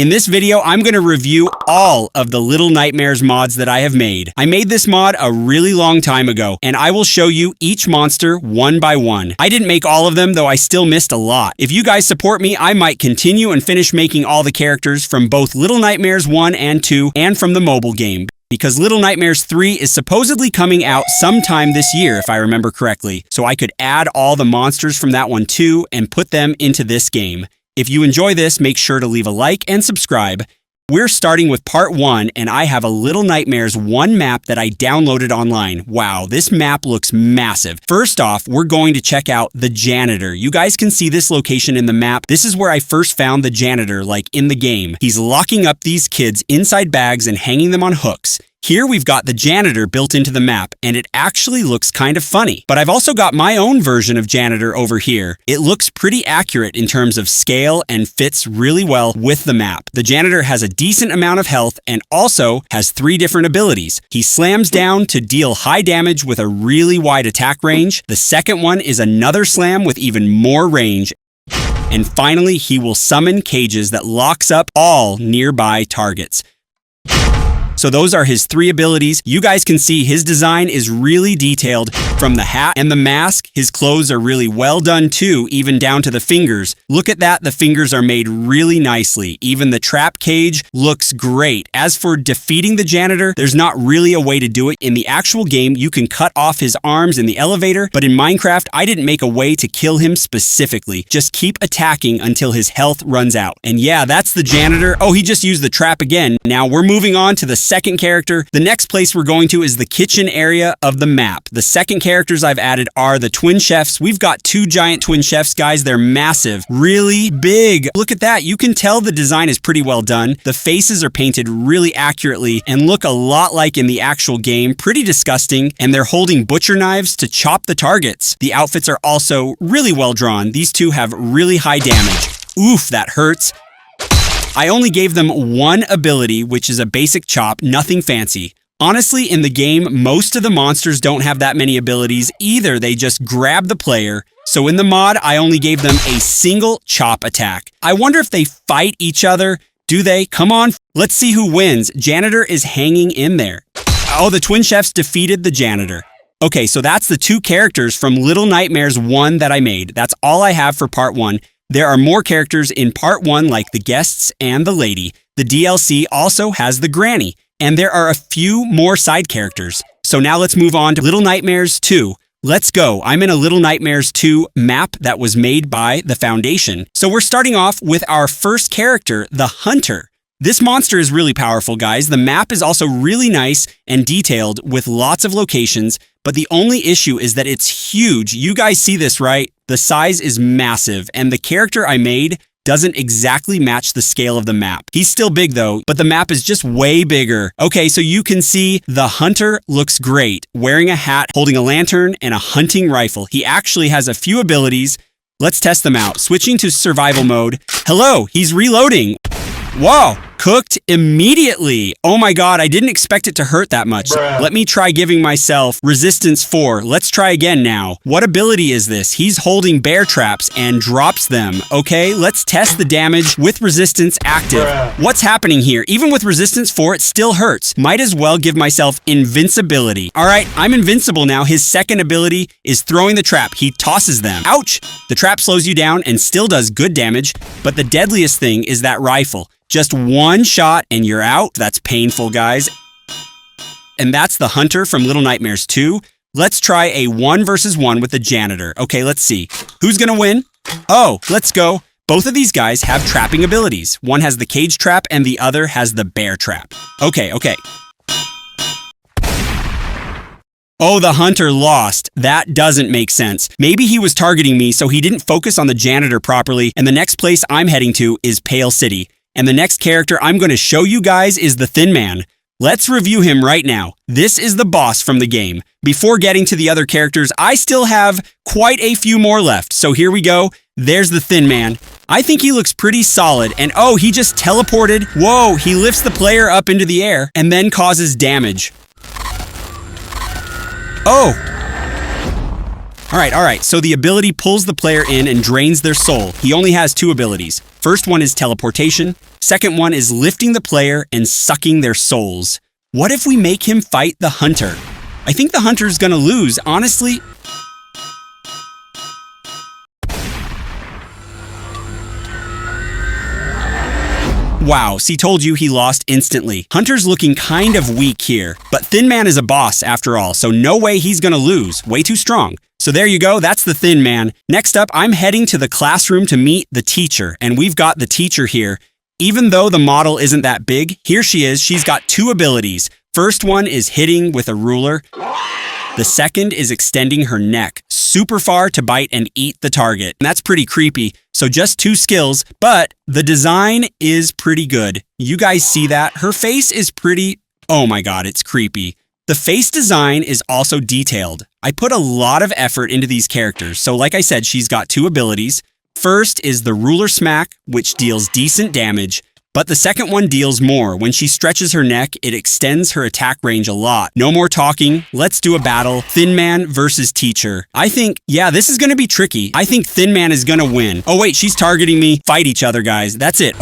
In this video, I'm going to review all of the Little Nightmares mods that I have made. I made this mod a really long time ago, and I will show you each monster one by one. I didn't make all of them, though I still missed a lot. If you guys support me, I might continue and finish making all the characters from both Little Nightmares 1 and 2 and from the mobile game, because Little Nightmares 3 is supposedly coming out sometime this year, if I remember correctly, so I could add all the monsters from that one too and put them into this game. If you enjoy this, make sure to leave a like and subscribe. We're starting with part 1, and I have a Little Nightmares 1 map that I downloaded online. Wow, this map looks massive. First off, we're going to check out the janitor. You guys can see this location in the map. This is where I first found the janitor, like in the game. He's locking up these kids inside bags and hanging them on hooks. Here we've got the janitor built into the map, and it actually looks kind of funny. But I've also got my own version of janitor over here. It looks pretty accurate in terms of scale and fits really well with the map. The janitor has a decent amount of health and also has 3 different abilities. He slams down to deal high damage with a really wide attack range. The second one is another slam with even more range. And finally, he will summon cages that locks up all nearby targets. So those are his 3 abilities. You guys can see his design is really detailed from the hat and the mask. His clothes are really well done too, even down to the fingers. Look at that, the fingers are made really nicely. Even the trap cage looks great. As for defeating the janitor, there's not really a way to do it. In the actual game, you can cut off his arms in the elevator, but in Minecraft, I didn't make a way to kill him specifically. Just keep attacking until his health runs out. And yeah, that's the janitor. Oh, he just used the trap again. Now we're moving on to the second character. The next place we're going to is the kitchen area of the map. The second characters I've added are the twin chefs. We've got 2 giant twin chefs, guys. They're massive, really big. Look at that. You can tell the design is pretty well done. The faces are painted really accurately and look a lot like in the actual game. Pretty disgusting. And they're holding butcher knives to chop the targets. The outfits are also really well drawn. These 2 have really high damage. Oof, that hurts. I only gave them 1 ability, which is a basic chop, nothing fancy. Honestly, in the game, most of the monsters don't have that many abilities either. They just grab the player. So in the mod, I only gave them a single chop attack. I wonder if they fight each other. Do they? Come on. Let's see who wins. Janitor is hanging in there. Oh, the twin chefs defeated the janitor. Okay, so that's the 2 characters from Little Nightmares 1 that I made. That's all I have for part 1. There are more characters in part 1 like the guests and the lady. The DLC also has the granny, and there are a few more side characters. So now let's move on to Little Nightmares 2. Let's go. I'm in a Little Nightmares 2 map that was made by the Foundation. So we're starting off with our first character, the Hunter. This monster is really powerful, guys. The map is also really nice and detailed with lots of locations, but the only issue is that it's huge. You guys see this, right? The size is massive, and the character I made doesn't exactly match the scale of the map. He's still big though, but the map is just way bigger. Okay, so you can see the Hunter looks great, wearing a hat, holding a lantern, and a hunting rifle. He actually has a few abilities. Let's test them out. Switching to survival mode. Hello, he's reloading. Whoa, cooked immediately. Oh my god, I didn't expect it to hurt that much. Let me try giving myself resistance 4. Let's try again now. What ability is this? He's holding bear traps and drops them. Okay, let's test the damage with resistance active. What's happening here? Even with resistance 4, it still hurts. Might as well give myself invincibility. All right, I'm invincible now. His second ability is throwing the trap. He tosses them. Ouch! The trap slows you down and still does good damage, but the deadliest thing is that rifle. Just 1 shot and you're out. That's painful, guys. And that's the Hunter from Little Nightmares 2. Let's try a 1 versus 1 with the janitor. Okay, let's see. Who's gonna win? Oh, let's go. Both of these guys have trapping abilities. One has the cage trap and the other has the bear trap. Okay. Oh, the Hunter lost. That doesn't make sense. Maybe he was targeting me, so he didn't focus on the janitor properly, and the next place I'm heading to is Pale City. And the next character I'm going to show you guys is the Thin Man. Let's review him right now. This is the boss from the game. Before getting to the other characters, I still have quite a few more left. So here we go. There's the Thin Man. I think he looks pretty solid. And oh, he just teleported. Whoa, he lifts the player up into the air and then causes damage. Oh. Alright, so the ability pulls the player in and drains their soul. He only has 2 abilities. First one is teleportation. Second one is lifting the player and sucking their souls. What if we make him fight the hunter? I think the hunter's gonna lose, honestly. Wow, see, told you he lost instantly. Hunter's looking kind of weak here, but Thin Man is a boss after all, so no way he's gonna lose. Way too strong. So there you go, that's the Thin Man. Next up, I'm heading to the classroom to meet the teacher, and we've got the teacher here. Even though the model isn't that big, here she is. She's got 2 abilities. First one is hitting with a ruler. The second is extending her neck super far to bite and eat the target. And that's pretty creepy. So just 2 skills, but the design is pretty good. You guys see that? Her face is pretty... Oh my god, it's creepy. The face design is also detailed. I put a lot of effort into these characters. So like I said, she's got 2 abilities. First is the ruler smack, which deals decent damage. But the second one deals more. When she stretches her neck, it extends her attack range a lot. No more talking. Let's do a battle. Thin Man versus Teacher. I think, yeah, this is gonna be tricky. I think Thin Man is gonna win. Oh wait, she's targeting me. Fight each other, guys. That's it.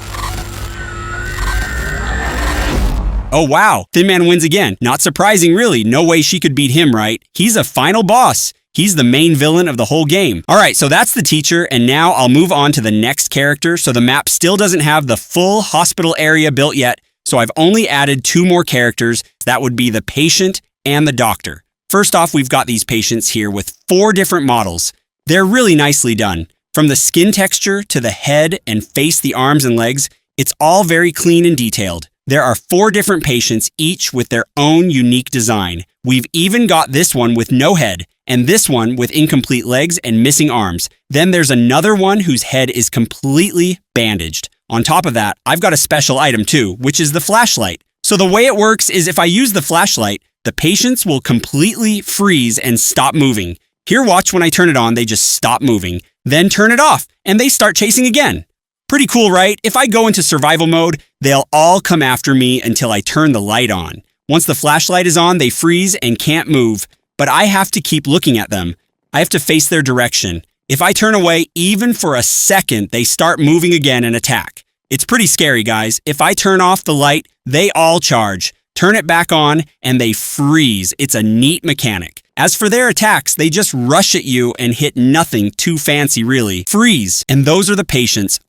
Oh wow, Thin Man wins again. Not surprising, really. No way she could beat him, right? He's a final boss. He's the main villain of the whole game. Alright, so that's the teacher, and now I'll move on to the next character. So the map still doesn't have the full hospital area built yet, so I've only added 2 more characters. That would be the patient and the doctor. First off, we've got these patients here with 4 different models. They're really nicely done. From the skin texture to the head and face, the arms and legs, it's all very clean and detailed. There are 4 different patients, each with their own unique design. We've even got this one with no head, and this one with incomplete legs and missing arms. Then there's another one whose head is completely bandaged. On top of that, I've got a special item too, which is the flashlight. So the way it works is if I use the flashlight, the patients will completely freeze and stop moving. Here, watch when I turn it on, they just stop moving. Then turn it off, and they start chasing again. Pretty cool, right? If I go into survival mode, they'll all come after me until I turn the light on. Once the flashlight is on, they freeze and can't move, but I have to keep looking at them. I have to face their direction. If I turn away even for a second, they start moving again and attack. It's pretty scary, guys. If I turn off the light, they all charge. Turn it back on, and they freeze. It's a neat mechanic. As for their attacks, they just rush at you and hit nothing too fancy, really. Freeze. And those are the patients.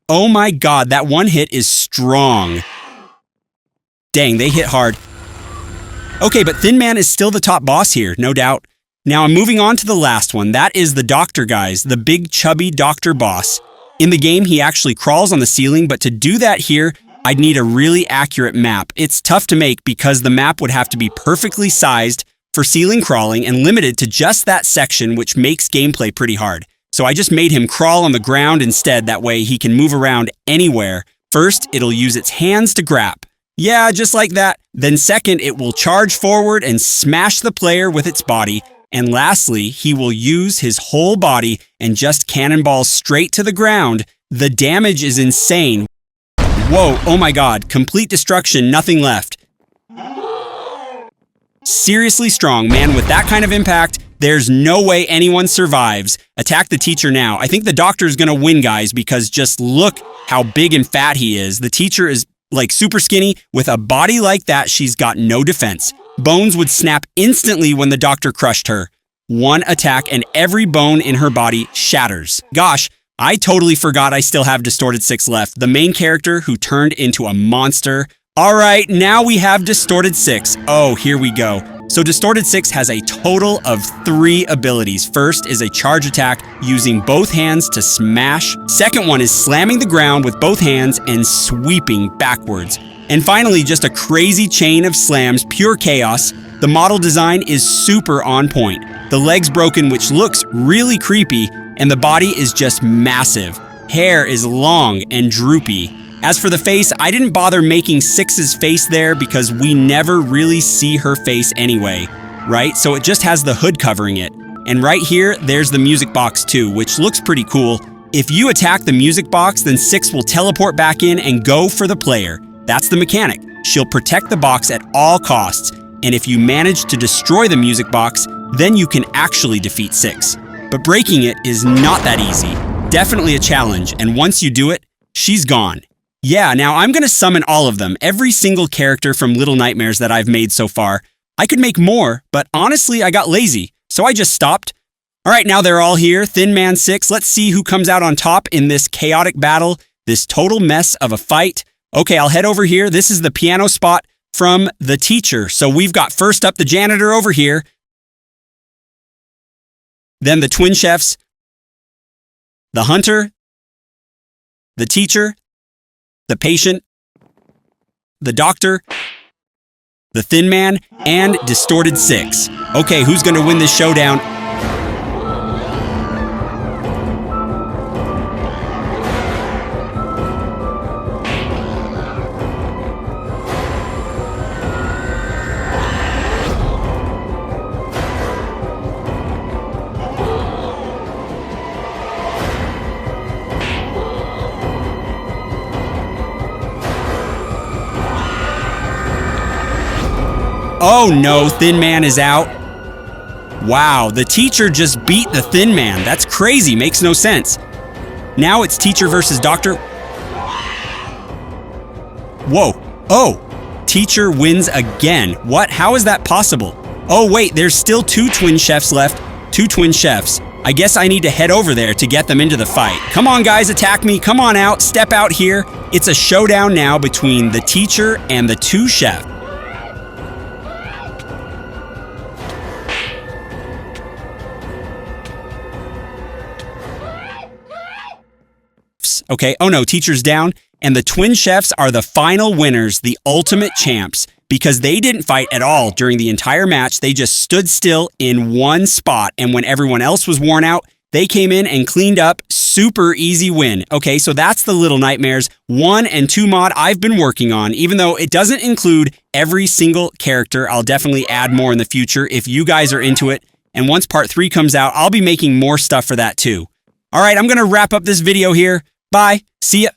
Oh my god, that one hit is strong. Dang, they hit hard. Okay, but Thin Man is still the top boss here, no doubt. Now I'm moving on to the last one. That is the doctor, guys, the big chubby doctor boss. In the game, he actually crawls on the ceiling, but to do that here, I'd need a really accurate map. It's tough to make because the map would have to be perfectly sized for ceiling crawling and limited to just that section, which makes gameplay pretty hard. So I just made him crawl on the ground instead, that way he can move around anywhere. First, it'll use its hands to grab. Yeah, just like that. Then second, it will charge forward and smash the player with its body. And lastly, he will use his whole body and just cannonball straight to the ground. The damage is insane. Whoa, oh my god, complete destruction, nothing left. Seriously strong, man, with that kind of impact, there's no way anyone survives. Attack the teacher now. I think the doctor's gonna win, guys, because just look how big and fat he is. The teacher is like super skinny. With a body like that, she's got no defense. Bones would snap instantly when the doctor crushed her. One attack and every bone in her body shatters. Gosh, I totally forgot I still have Distorted 6 left, the main character who turned into a monster. Alright, now we have Distorted 6. Oh, here we go. So Distorted 6 has a total of 3 abilities. First is a charge attack using both hands to smash. Second one is slamming the ground with both hands and sweeping backwards. And finally, just a crazy chain of slams, pure chaos. The model design is super on point. The legs broken, which looks really creepy, and the body is just massive. Hair is long and droopy. As for the face, I didn't bother making 6's face there because we never really see her face anyway, right? So it just has the hood covering it. And right here, there's the music box too, which looks pretty cool. If you attack the music box, then 6 will teleport back in and go for the player. That's the mechanic. She'll protect the box at all costs. And if you manage to destroy the music box, then you can actually defeat 6. But breaking it is not that easy. Definitely a challenge, and once you do it, she's gone. Yeah, now I'm gonna summon all of them, every single character from Little Nightmares that I've made so far. I could make more, but honestly, I got lazy, so I just stopped. All right, now they're all here, Thin Man 6. Let's see who comes out on top in this chaotic battle, this total mess of a fight. Okay, I'll head over here. This is the piano spot from the teacher. So we've got first up the janitor over here, then the twin chefs, the hunter, the teacher, the patient, the doctor, the Thin Man, and Distorted 6. Okay, who's gonna win this showdown? Oh no, Thin Man is out. Wow, the teacher just beat the Thin Man. That's crazy, makes no sense. Now it's teacher versus doctor. Whoa, oh, teacher wins again. What, how is that possible? Oh wait, there's still 2 twin chefs left. 2 twin chefs. I guess I need to head over there to get them into the fight. Come on guys, attack me, come on out, step out here. It's a showdown now between the teacher and the 2 chefs. Okay, oh no, teacher's down, and the twin chefs are the final winners, the ultimate champs, because they didn't fight at all during the entire match. They just stood still in one spot, and when everyone else was worn out, they came in and cleaned up. Super easy win. Okay, so that's the Little Nightmares 1 and 2 mod I've been working on. Even though it doesn't include every single character, I'll definitely add more in the future if you guys are into it. And once part 3 comes out, I'll be making more stuff for that too. All right, I'm gonna wrap up this video here. Bye. See ya.